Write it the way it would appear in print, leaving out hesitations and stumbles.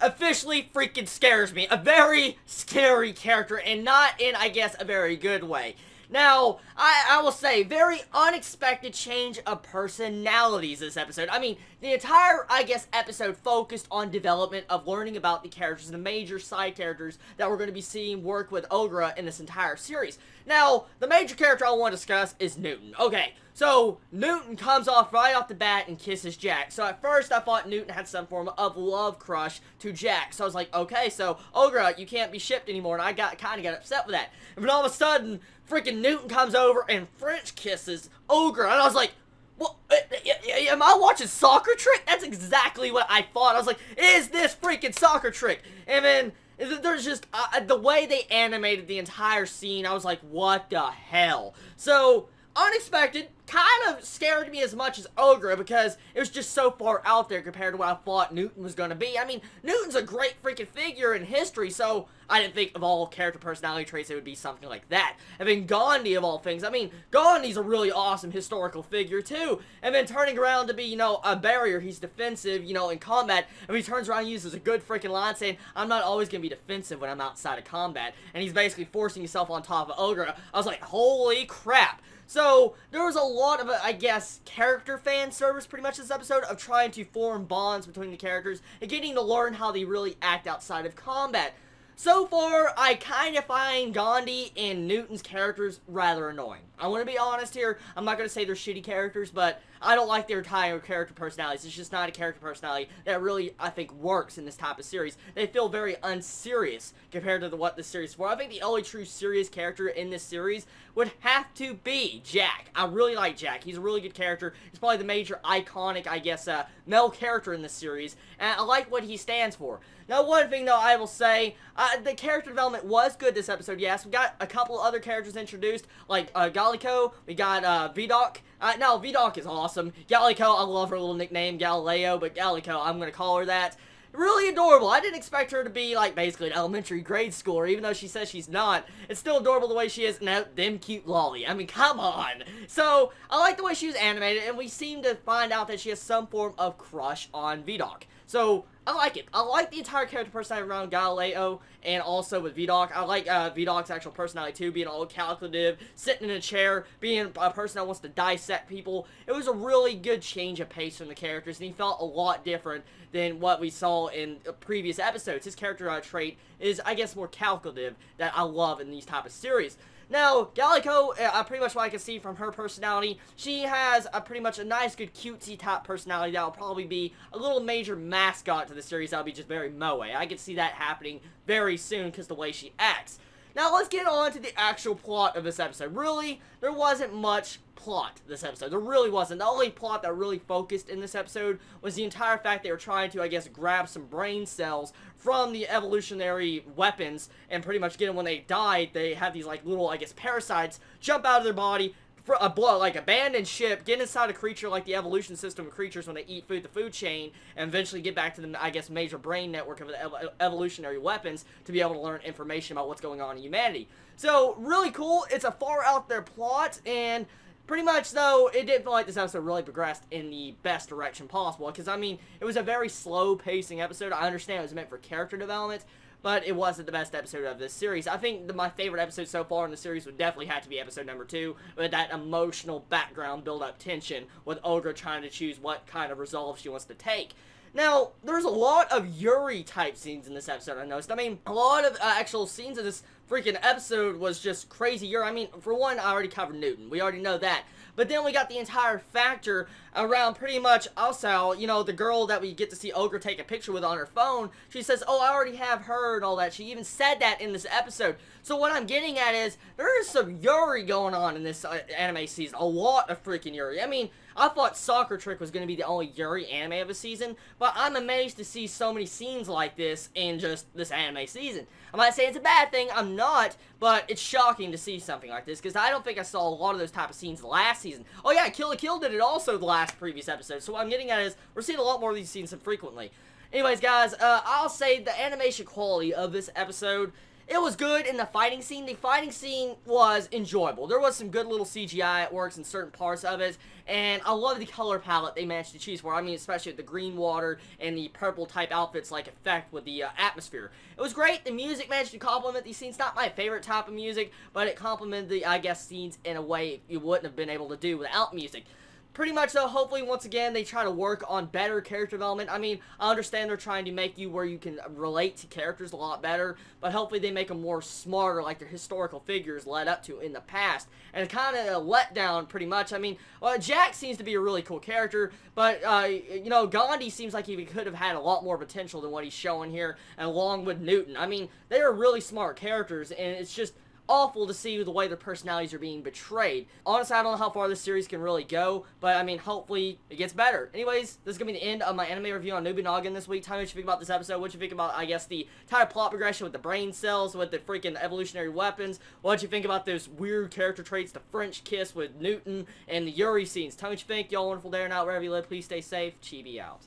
officially freaking scares me. A very scary character, and not in, I guess, a very good way. Now, I will say, very unexpected change of personalities this episode. I mean, the entire, I guess, episode focused on development of learning about the characters, the major side characters that we're going to be seeing work with Ogre in this entire series. Now, the major character I want to discuss is Newton. Okay, so Newton comes off right off the bat and kisses Jack. So at first, I thought Newton had some form of love crush to Jack. So I was like, okay, so Ogre, you can't be shipped anymore, and I kind of got upset with that. And then all of a sudden, freaking Newton comes over and French kisses Ogre, and I was like, what, am I watching Soccer Trick? That's exactly what I thought. I was like, is this freaking Soccer Trick? And then there's just, the way they animated the entire scene, I was like, what the hell? So, unexpected, kind of scared me as much as Ogre because it was just so far out there compared to what I thought Newton was going to be. I mean, Newton's a great freaking figure in history, so I didn't think of all character personality traits it would be something like that. And then Gandhi, of all things, I mean, Gandhi's a really awesome historical figure too. And then turning around to be, you know, a barrier, he's defensive, you know, in combat, and he turns around and uses a good freaking line saying, I'm not always going to be defensive when I'm outside of combat. And he's basically forcing himself on top of Ogre. I was like, holy crap. So, there was a lot of, I guess, character fan service pretty much this episode of trying to form bonds between the characters and getting to learn how they really act outside of combat. So far, I kind of find Gandhi and Newton's characters rather annoying. I want to be honest here. I'm not going to say they're shitty characters, but I don't like their entire character personalities. It's just not a character personality that really, I think, works in this type of series. They feel very unserious compared to what this series is for. I think the only true serious character in this series would have to be Jack. I really like Jack. He's a really good character. He's probably the major iconic, I guess, male character in this series, and I like what he stands for. Now, one thing, though, I will say, the character development was good this episode, yes. We got a couple other characters introduced, like Gallico, we got Vidocq. Now, Vidocq is awesome. Gallico, I love her little nickname, Galileo, but Gallico, I'm going to call her that. Really adorable. I didn't expect her to be, like, basically an elementary grade schooler, even though she says she's not. It's still adorable the way she is. Now, them cute lolly. I mean, come on. So, I like the way she was animated, and we seem to find out that she has some form of crush on Vidocq. So, I like it. I like the entire character personality around Galileo, and also with Vidocq. I like Vidocq's actual personality, too, being all calculative, sitting in a chair, being a person that wants to dissect people. It was a really good change of pace from the characters, and he felt a lot different than what we saw in previous episodes. His character trait is, I guess, more calculative that I love in these type of series. Now, Gallico, pretty much what I can see from her personality, she has pretty much a nice, good, cutesy type personality that will probably be a little major mascot to the series. That'll be just very moe. I can see that happening very soon because the way she acts. Now, let's get on to the actual plot of this episode. Really, there wasn't much plot this episode. There really wasn't. The only plot that really focused in this episode was the entire fact they were trying to, I guess, grab some brain cells from the evolutionary weapons and pretty much get them when they died. They have these, like, little, I guess, parasites jump out of their body, like, abandon ship, get inside a creature like the evolution system of creatures when they eat food, the food chain, and eventually get back to the, I guess, major brain network of the evolutionary weapons to be able to learn information about what's going on in humanity. So, really cool. It's a far out there plot, and pretty much, though, it didn't feel like this episode really progressed in the best direction possible, because, I mean, it was a very slow-pacing episode. I understand it was meant for character development, but it wasn't the best episode of this series. I think my favorite episode so far in the series would definitely have to be episode number 2, with that emotional background build-up tension, with Ogre trying to choose what kind of resolve she wants to take. Now, there's a lot of Yuri-type scenes in this episode, I noticed. I mean, a lot of actual scenes of this freaking episode was just crazy Yuri. I mean, for one, I already covered Newton. We already know that. But then we got the entire factor around pretty much also, you know, the girl that we get to see Ogre take a picture with on her phone. She says, oh, I already have her and all that. She even said that in this episode. So what I'm getting at is, there is some Yuri going on in this anime season. A lot of freaking Yuri. I mean, I thought Soccer Trick was going to be the only Yuri anime of a season, but I'm amazed to see so many scenes like this in just this anime season. I'm not saying it's a bad thing, I'm not, but it's shocking to see something like this, because I don't think I saw a lot of those type of scenes last season. Oh yeah, Kill la Kill did it also the last previous episode, so what I'm getting at is, we're seeing a lot more of these scenes frequently. Anyways, guys, I'll say the animation quality of this episode it was good in the fighting scene. The fighting scene was enjoyable. There was some good little CGI at works in certain parts of it, and I love the color palette they managed to choose for. I mean, especially with the green water and the purple type outfits like effect with the atmosphere. It was great. The music managed to complement these scenes. Not my favorite type of music, but it complemented the, I guess, scenes in a way you wouldn't have been able to do without music. Pretty much, though, hopefully, once again, they try to work on better character development. I mean, I understand they're trying to make you where you can relate to characters a lot better, but hopefully they make them more smarter, like their historical figures led up to in the past. And it kind of a letdown, pretty much. I mean, Jack seems to be a really cool character, but, you know, Gandhi seems like he could have had a lot more potential than what he's showing here, and along with Newton. I mean, they are really smart characters, and it's just awful to see the way their personalities are being betrayed. Honestly, I don't know how far this series can really go, but I mean, hopefully it gets better. Anyways, this is going to be the end of my anime review on Nobunagun this week. Tell me what you think about this episode. What you think about, I guess, the entire plot progression with the brain cells, with the freaking evolutionary weapons. What you think about those weird character traits, the French kiss with Newton, and the Yuri scenes. Tell me what you think. Y'all wonderful there and out wherever you live. Please stay safe. Chibi out.